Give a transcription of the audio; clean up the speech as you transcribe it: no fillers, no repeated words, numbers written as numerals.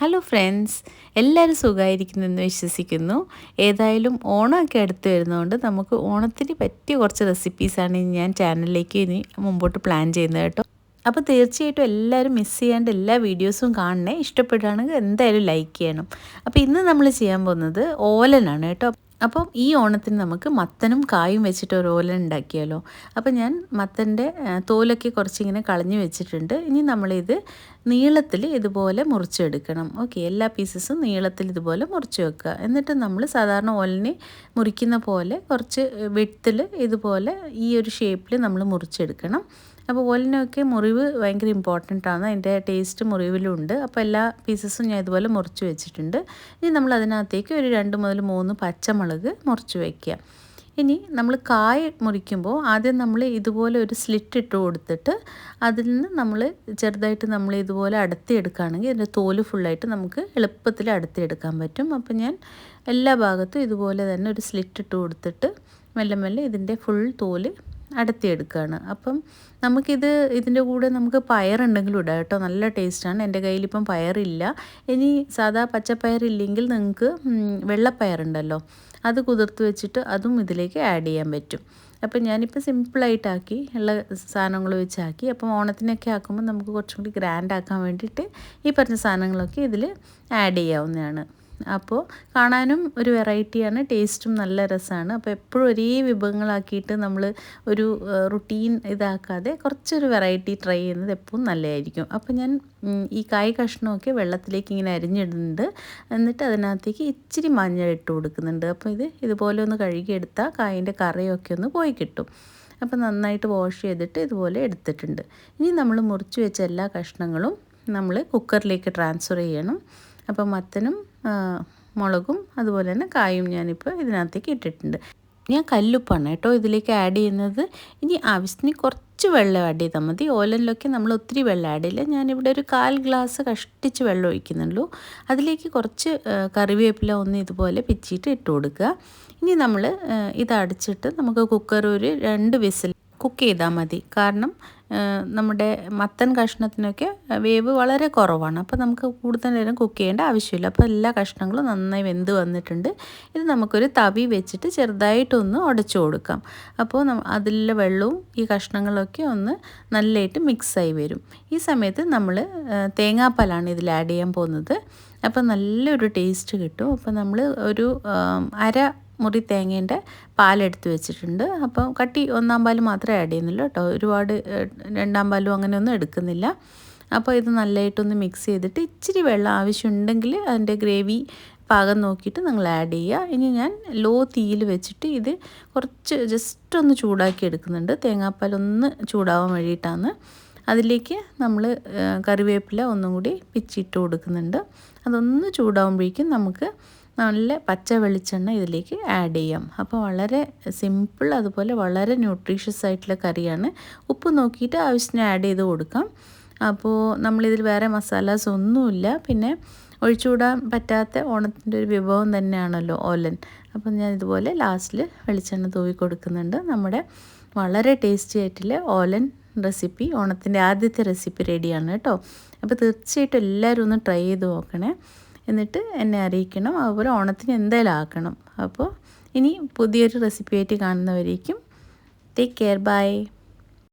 Hello friends, എല്ലാവരും സുഖമായിരിക്കുന്നെന്ന് വിശ്വസിക്കുന്നു. ഏതായാലും ഓണമൊക്കെ അടുത്ത് വരുന്നതുകൊണ്ട് നമുക്ക് ഓണത്തിന് പറ്റിയ കുറച്ച് റെസിപ്പീസാണ് ഞാൻ ചാനലിലേക്ക് ഇനി മുമ്പോട്ട് പ്ലാൻ ചെയ്യുന്നത് കേട്ടോ. അപ്പോൾ തീർച്ചയായിട്ടും എല്ലാവരും മിസ് ചെയ്യാണ്ട് എല്ലാ വീഡിയോസും കാണണേ. ഇഷ്ടപ്പെടുകയാണെങ്കിൽ എന്തായാലും ലൈക്ക് ചെയ്യണം. അപ്പോൾ ഇന്ന് നമ്മൾ ചെയ്യാൻ പോകുന്നത് ഓലനാണ് കേട്ടോ. അപ്പം ഈ ഓണത്തിന് നമുക്ക് മത്തനും കായും വെച്ചിട്ട് ഒരു ഓലൻ ഉണ്ടാക്കിയാലോ. അപ്പോൾ ഞാൻ മത്തൻ്റെ തോലൊക്കെ കുറച്ചിങ്ങനെ കളഞ്ഞു വെച്ചിട്ടുണ്ട്. ഇനി നമ്മളിത് നീളത്തിൽ ഇതുപോലെ മുറിച്ചെടുക്കണം. ഓക്കെ, എല്ലാ പീസസും നീളത്തിൽ ഇതുപോലെ മുറിച്ച് വെക്കുക. എന്നിട്ട് നമ്മൾ സാധാരണ ഓലനെ മുറിക്കുന്ന പോലെ കുറച്ച് വിഡ്ത്തിൽ ഇതുപോലെ ഈ ഒരു ഷേപ്പിൽ നമ്മൾ മുറിച്ചെടുക്കണം. അപ്പോൾ ഓലിനൊക്കെ മുറിവ് ഭയങ്കര ഇമ്പോർട്ടൻ്റ് ആണ്. അതിൻ്റെ ടേസ്റ്റ് മുറിവിലുണ്ട്. അപ്പോൾ എല്ലാ പീസസും ഞാൻ ഇതുപോലെ മുറിച്ച് വെച്ചിട്ടുണ്ട്. ഇനി നമ്മൾ അതിനകത്തേക്ക് ഒരു 2 മുതൽ 3 പച്ചമുളക് മുറിച്ച് വയ്ക്കുക. ഇനി നമ്മൾ കായ മുറിക്കുമ്പോൾ ആദ്യം നമ്മൾ ഇതുപോലെ ഒരു സ്ലിറ്റ് ഇട്ട് കൊടുത്തിട്ട് അതിൽ നിന്ന് നമ്മൾ ചെറുതായിട്ട് നമ്മൾ ഇതുപോലെ അടർത്തിയെടുക്കുകയാണെങ്കിൽ ഇതിൻ്റെ തോല് ഫുള്ളായിട്ട് നമുക്ക് എളുപ്പത്തിൽ അടർത്തിയെടുക്കാൻ പറ്റും. അപ്പോൾ ഞാൻ എല്ലാ ഭാഗത്തും ഇതുപോലെ തന്നെ ഒരു സ്ലിറ്റ് ഇട്ട് കൊടുത്തിട്ട് മെല്ലെ മെല്ലെ ഇതിൻ്റെ ഫുൾ തോല് അടർത്തിയെടുക്കുകയാണ്. അപ്പം ഇതിൻ്റെ കൂടെ നമുക്ക് പയറുണ്ടെങ്കിലും ഇടാം കേട്ടോ, നല്ല ടേസ്റ്റാണ്. എൻ്റെ കയ്യിലിപ്പം പയറില്ല. ഇനി സാധാ പച്ചപ്പയറില്ലെങ്കിൽ നിങ്ങൾക്ക് വെള്ളപ്പയറുണ്ടല്ലോ, അത് കുതിർത്ത് വെച്ചിട്ട് അതും ഇതിലേക്ക് ആഡ് ചെയ്യാൻ പറ്റും. അപ്പം ഞാനിപ്പോൾ സിമ്പിളായിട്ടാക്കി ഉള്ള സാധനങ്ങൾ വെച്ചാക്കി. അപ്പം ഓണത്തിനൊക്കെ ആക്കുമ്പോൾ നമുക്ക് കുറച്ചും കൂടി ഗ്രാൻഡ് ആക്കാൻ വേണ്ടിയിട്ട് ഈ പറഞ്ഞ സാധനങ്ങളൊക്കെ ഇതിൽ ആഡ് ചെയ്യാവുന്നതാണ്. അപ്പോൾ കാണാനും ഒരു വെറൈറ്റിയാണ്, ടേസ്റ്റും നല്ല രസമാണ്. അപ്പോൾ എപ്പോഴും ഒരേ വിഭവങ്ങളാക്കിയിട്ട് നമ്മൾ ഒരു റുട്ടീൻ ഇതാക്കാതെ കുറച്ചൊരു വെറൈറ്റി ട്രൈ ചെയ്യുന്നത് എപ്പോഴും നല്ലതായിരിക്കും. അപ്പോൾ ഞാൻ ഈ കായ് കഷ്ണമൊക്കെ വെള്ളത്തിലേക്ക് ഇങ്ങനെ അരിഞ്ഞിടുന്നുണ്ട്. എന്നിട്ട് അതിനകത്തേക്ക് ഇച്ചിരി മഞ്ഞൾ ഇട്ട് കൊടുക്കുന്നുണ്ട്. അപ്പോൾ ഇതുപോലെ ഒന്ന് കഴുകിയെടുത്താൽ കായിൻ്റെ കറയൊക്കെ ഒന്ന് പോയി കിട്ടും. അപ്പോൾ നന്നായിട്ട് വാഷ് ചെയ്തിട്ട് ഇതുപോലെ എടുത്തിട്ടുണ്ട്. ഇനി നമ്മൾ മുറിച്ച് വെച്ച എല്ലാ കഷ്ണങ്ങളും നമ്മൾ കുക്കറിലേക്ക് ട്രാൻസ്ഫർ ചെയ്യണം. അപ്പോൾ മത്തനും മുളകും അതുപോലെ തന്നെ കായും ഞാനിപ്പോൾ ഇതിനകത്തേക്ക് ഇട്ടിട്ടുണ്ട്. ഞാൻ കല്ലുപ്പാണ് കേട്ടോ ഇതിലേക്ക് ആഡ് ചെയ്യുന്നത്. ഇനി ആവശ്യത്തിന് കുറച്ച് വെള്ളം ആഡ് ചെയ്താൽ മതി. ഓലനിലൊക്കെ നമ്മൾ ഒത്തിരി വെള്ളം ആഡ് ചെയ്യില്ല. ഞാനിവിടെ ഒരു 1/4 ഗ്ലാസ് കഷ്ടിച്ച് വെള്ളം ഒഴിക്കുന്നുള്ളൂ. അതിലേക്ക് കുറച്ച് കറിവേപ്പില ഒന്ന് ഇതുപോലെ പിച്ചിയിട്ട് ഇട്ട് കൊടുക്കുക. ഇനി നമ്മൾ ഇത് അടച്ചിട്ട് നമുക്ക് കുക്കർ ഒരു 2 വിസിൽ കുക്ക് ചെയ്താൽ മതി. കാരണം നമ്മുടെ മത്തൻ കഷ്ണത്തിനൊക്കെ വേവ് വളരെ കുറവാണ്. അപ്പോൾ നമുക്ക് കൂടുതൽ നേരം കുക്ക് ചെയ്യേണ്ട ആവശ്യമില്ല. അപ്പോൾ എല്ലാ കഷ്ണങ്ങളും നന്നായി വെന്ത് വന്നിട്ടുണ്ട്. ഇത് നമുക്കൊരു തവി വെച്ചിട്ട് ചെറുതായിട്ടൊന്ന് ഉടച്ചു കൊടുക്കാം. അപ്പോൾ അതിലെ വെള്ളവും ഈ കഷ്ണങ്ങളൊക്കെ ഒന്ന് നല്ലതായിട്ട് മിക്സായി വരും. ഈ സമയത്ത് നമ്മൾ തേങ്ങാപ്പാലാണ് ഇതിൽ ആഡ് ചെയ്യാൻ പോകുന്നത്. അപ്പോൾ നല്ലൊരു ടേസ്റ്റ് കിട്ടും. അപ്പോൾ നമ്മൾ ഒരു അര മുറി തേങ്ങേൻ്റെ പാലെടുത്ത് വെച്ചിട്ടുണ്ട്. അപ്പം കട്ടി 1/4 പാൽ മാത്രമേ ആഡ് ചെയ്യുന്നുള്ളൂ കേട്ടോ, ഒരുപാട് 2/2 പാലും അങ്ങനെയൊന്നും എടുക്കുന്നില്ല. അപ്പോൾ ഇത് നല്ലതായിട്ടൊന്ന് മിക്സ് ചെയ്തിട്ട് ഇച്ചിരി വെള്ളം ആവശ്യമുണ്ടെങ്കിൽ അതിൻ്റെ ഗ്രേവി പാകം നോക്കിയിട്ട് നിങ്ങൾ ആഡ് ചെയ്യുക. ഇനി ഞാൻ ലോ തീയിൽ വെച്ചിട്ട് ഇത് കുറച്ച് ജസ്റ്റ് ഒന്ന് ചൂടാക്കി എടുക്കുന്നുണ്ട്. തേങ്ങാപ്പാലൊന്ന് ചൂടാവാൻ വേണ്ടിയിട്ടാണ്. അതിലേക്ക് നമ്മൾ കറിവേപ്പില ഒന്നും കൂടി പിച്ചിട്ട് കൊടുക്കുന്നുണ്ട്. അതൊന്ന് ചൂടാവുമ്പോഴേക്കും നമുക്ക് നല്ല പച്ച വെളിച്ചെണ്ണ ഇതിലേക്ക് ആഡ് ചെയ്യാം. അപ്പോൾ വളരെ സിമ്പിൾ, അതുപോലെ വളരെ ന്യൂട്രീഷ്യസ് ആയിട്ടുള്ള കറിയാണ്. ഉപ്പ് നോക്കിയിട്ട് ആവശ്യത്തിന് ആഡ് ചെയ്ത് കൊടുക്കാം. അപ്പോൾ നമ്മളിതിൽ വേറെ മസാലാസ് ഒന്നുമില്ല. പിന്നെ ഒഴിച്ചുകൂടാൻ പറ്റാത്ത ഓണത്തിൻ്റെ ഒരു വിഭവം തന്നെയാണല്ലോ ഓലൻ. അപ്പം ഞാൻ ഇതുപോലെ ലാസ്റ്റിൽ വെളിച്ചെണ്ണ തൂവി കൊടുക്കുന്നുണ്ട്. നമ്മുടെ വളരെ ടേസ്റ്റി ആയിട്ടുള്ള ഓലൻ റെസിപ്പി, ഓണത്തിൻ്റെ ആദ്യത്തെ റെസിപ്പി റെഡിയാണ് കേട്ടോ. അപ്പോൾ തീർച്ചയായിട്ടും എല്ലാവരും ഒന്ന് ട്രൈ ചെയ്ത് നോക്കണേ. എന്നിട്ട് എന്നെ അറിയിക്കണം. അതുപോലെ ഓണത്തിന് എന്തായാലും ആക്കണം. അപ്പോൾ ഇനി പുതിയൊരു റെസിപ്പി ആയിട്ട് കാണുന്നവരേക്കും ടേക്ക് കെയർ, ബൈ.